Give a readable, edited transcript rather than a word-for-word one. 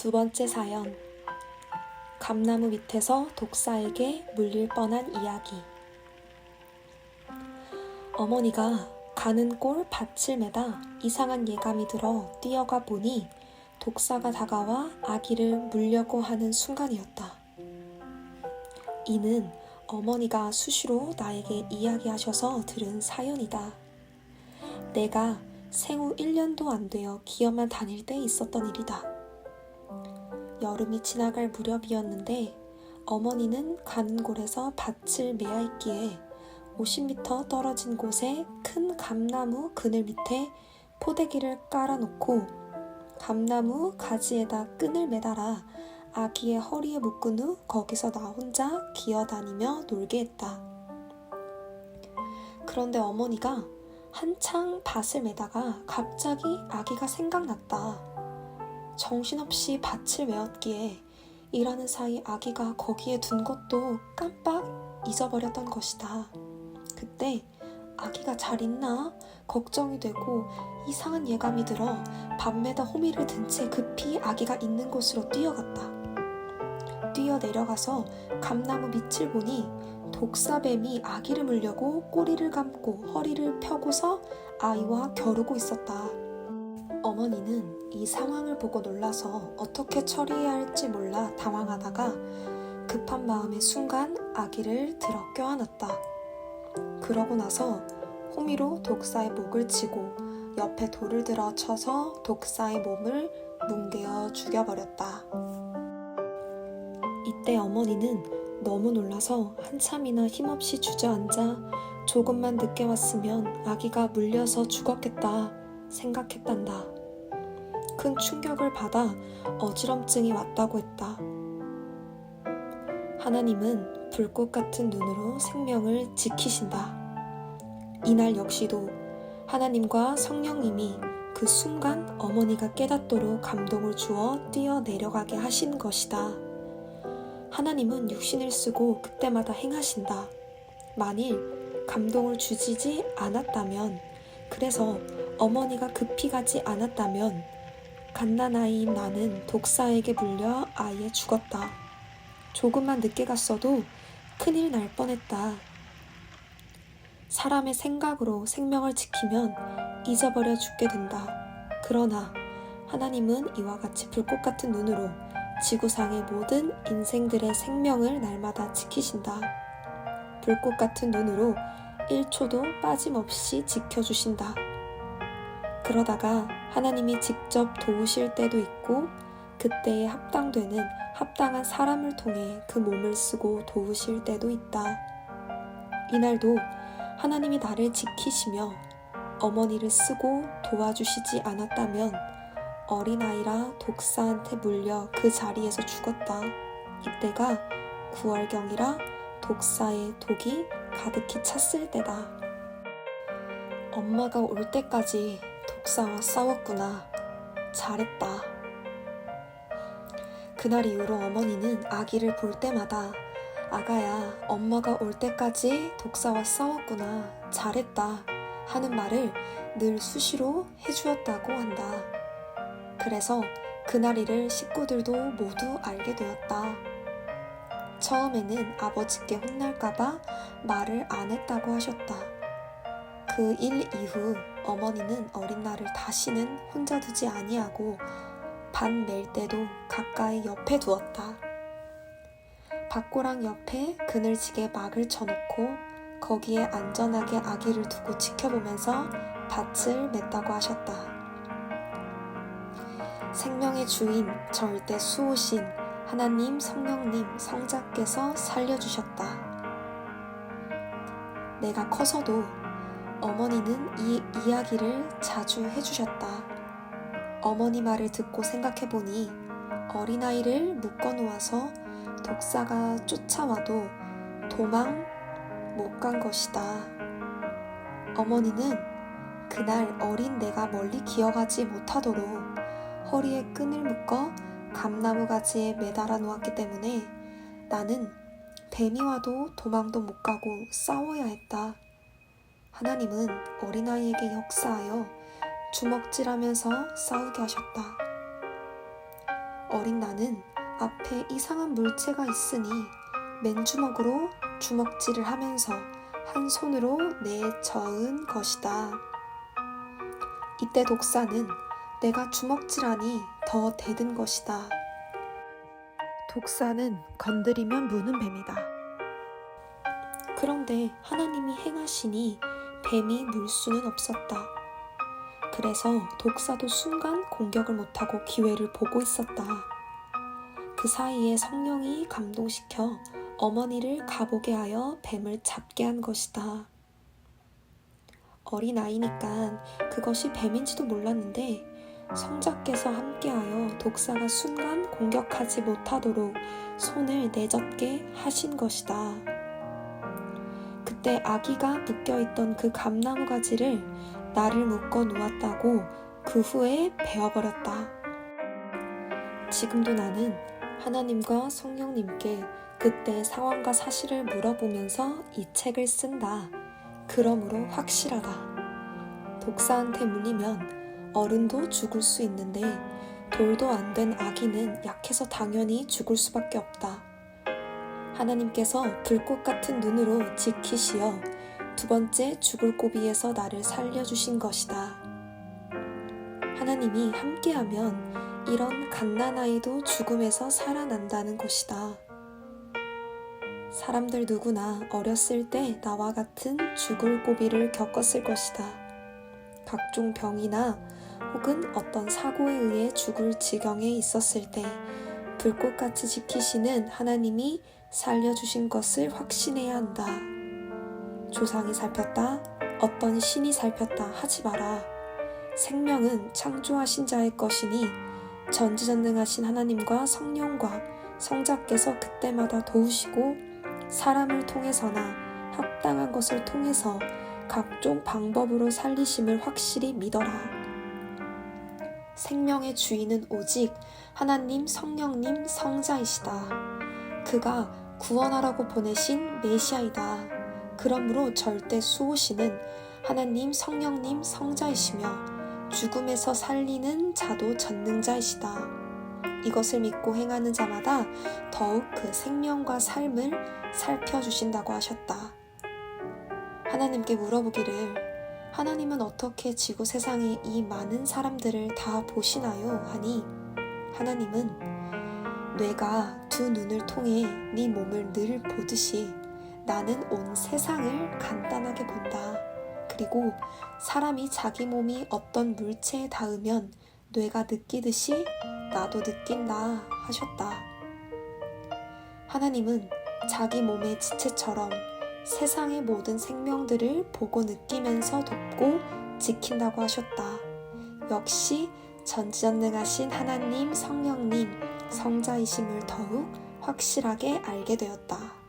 두 번째 사연. 감나무 밑에서 독사에게 물릴 뻔한 이야기. 어머니가 가는 꼴 밭을 매다 이상한 예감이 들어 뛰어가 보니 독사가 다가와 아기를 물려고 하는 순간이었다. 이는 어머니가 수시로 나에게 이야기하셔서 들은 사연이다. 내가 생후 1년도 안 되어 기업만 다닐 때 있었던 일이다. 여름이 지나갈 무렵이었는데 어머니는 가는 곳에서 밭을 매야 있기에 50m 떨어진 곳에 큰 감나무 그늘 밑에 포대기를 깔아놓고 감나무 가지에다 끈을 매달아 아기의 허리에 묶은 후 거기서 나 혼자 기어다니며 놀게 했다. 그런데 어머니가 한창 밭을 매다가 갑자기 아기가 생각났다. 정신없이 밭을 메웠기에 일하는 사이 아기가 거기에 둔 것도 깜빡 잊어버렸던 것이다. 그때 아기가 잘 있나 걱정이 되고 이상한 예감이 들어 밤매다 호미를 든 채 급히 아기가 있는 곳으로 뛰어갔다. 뛰어내려가서 감나무 밑을 보니 독사뱀이 아기를 물려고 꼬리를 감고 허리를 펴고서 아이와 겨루고 있었다. 어머니는 이 상황을 보고 놀라서 어떻게 처리해야 할지 몰라 당황하다가 급한 마음에 순간 아기를 들어 껴안았다. 그러고 나서 호미로 독사의 목을 치고 옆에 돌을 들어 쳐서 독사의 몸을 뭉개어 죽여버렸다. 이때 어머니는 너무 놀라서 한참이나 힘없이 주저앉아 조금만 늦게 왔으면 아기가 물려서 죽었겠다 생각했단다. 큰 충격을 받아 어지럼증이 왔다고 했다. 하나님은 불꽃 같은 눈으로 생명을 지키신다. 이날 역시도 하나님과 성령님이 그 순간 어머니가 깨닫도록 감동을 주어 뛰어내려가게 하신 것이다. 하나님은 육신을 쓰고 그때마다 행하신다. 만일 감동을 주시지 않았다면, 그래서 어머니가 급히 가지 않았다면 갓난아이인 나는 독사에게 물려 아예 죽었다. 조금만 늦게 갔어도 큰일 날 뻔했다. 사람의 생각으로 생명을 지키면 잊어버려 죽게 된다. 그러나 하나님은 이와 같이 불꽃 같은 눈으로 지구상의 모든 인생들의 생명을 날마다 지키신다. 불꽃 같은 눈으로 1초도 빠짐없이 지켜주신다. 그러다가 하나님이 직접 도우실 때도 있고 그때에 합당되는 합당한 사람을 통해 그 몸을 쓰고 도우실 때도 있다. 이날도 하나님이 나를 지키시며 어머니를 쓰고 도와주시지 않았다면 어린아이라 독사한테 물려 그 자리에서 죽었다. 이때가 9월경이라 독사의 독이 가득히 찼을 때다. 엄마가 올 때까지 독사와 싸웠구나. 잘했다. 그날 이후로 어머니는 아기를 볼 때마다 아가야, 엄마가 올 때까지 독사와 싸웠구나. 잘했다. 하는 말을 늘 수시로 해주었다고 한다. 그래서 그날이를 식구들도 모두 알게 되었다. 처음에는 아버지께 혼날까봐 말을 안 했다고 하셨다. 그 일 이후 어머니는 어린 나를 다시는 혼자 두지 아니하고 밭 멜 때도 가까이 옆에 두었다. 밭고랑 옆에 그늘지게 막을 쳐놓고 거기에 안전하게 아기를 두고 지켜보면서 밭을 맸다고 하셨다. 생명의 주인 절대 수호신 하나님 성령님 성자께서 살려주셨다. 내가 커서도 어머니는 이 이야기를 자주 해주셨다. 어머니 말을 듣고 생각해보니 어린아이를 묶어놓아서 독사가 쫓아와도 도망 못 간 것이다. 어머니는 그날 어린 내가 멀리 기어가지 못하도록 허리에 끈을 묶어 감나무 가지에 매달아 놓았기 때문에 나는 뱀이 와도 도망도 못 가고 싸워야 했다. 하나님은 어린아이에게 역사하여 주먹질하면서 싸우게 하셨다. 어린 나는 앞에 이상한 물체가 있으니 맨주먹으로 주먹질을 하면서 한 손으로 내저은 것이다. 이때 독사는 내가 주먹질하니 더 대든 것이다. 독사는 건드리면 무는 뱀이다. 그런데 하나님이 행하시니 뱀이 물 수는 없었다. 그래서 독사도 순간 공격을 못하고 기회를 보고 있었다. 그 사이에 성령이 감동시켜 어머니를 가보게 하여 뱀을 잡게 한 것이다. 어린아이니까 그것이 뱀인지도 몰랐는데 성자께서 함께하여 독사가 순간 공격하지 못하도록 손을 내젓게 하신 것이다. 그때 아기가 묶여있던 그 감나무 가지를 나를 묶어 놓았다고 그 후에 베어버렸다. 지금도 나는 하나님과 성령님께 그때 상황과 사실을 물어보면서 이 책을 쓴다. 그러므로 확실하다. 독사한테 물리면 어른도 죽을 수 있는데 돌도 안 된 아기는 약해서 당연히 죽을 수밖에 없다. 하나님께서 불꽃 같은 눈으로 지키시어 두 번째 죽을 고비에서 나를 살려주신 것이다. 하나님이 함께하면 이런 갓난아이도 죽음에서 살아난다는 것이다. 사람들 누구나 어렸을 때 나와 같은 죽을 고비를 겪었을 것이다. 각종 병이나 혹은 어떤 사고에 의해 죽을 지경에 있었을 때 불꽃같이 지키시는 하나님이 살려주신 것을 확신해야 한다. 조상이 살폈다, 어떤 신이 살폈다 하지 마라. 생명은 창조하신 자의 것이니 전지전능하신 하나님과 성령과 성자께서 그때마다 도우시고 사람을 통해서나 합당한 것을 통해서 각종 방법으로 살리심을 확실히 믿어라. 생명의 주인은 오직 하나님 성령님 성자이시다. 그가 구원하라고 보내신 메시아이다. 그러므로 절대 수호신은 하나님 성령님 성자이시며 죽음에서 살리는 자도 전능자이시다. 이것을 믿고 행하는 자마다 더욱 그 생명과 삶을 살펴주신다고 하셨다. 하나님께 물어보기를 하나님은 어떻게 지구 세상의 이 많은 사람들을 다 보시나요? 하니 하나님은 뇌가 두 눈을 통해 네 몸을 늘 보듯이 나는 온 세상을 간단하게 본다. 그리고 사람이 자기 몸이 어떤 물체에 닿으면 뇌가 느끼듯이 나도 느낀다 하셨다. 하나님은 자기 몸의 지체처럼 세상의 모든 생명들을 보고 느끼면서 돕고 지킨다고 하셨다. 역시 전지전능하신 하나님 성령님 성자이심을 더욱 확실하게 알게 되었다.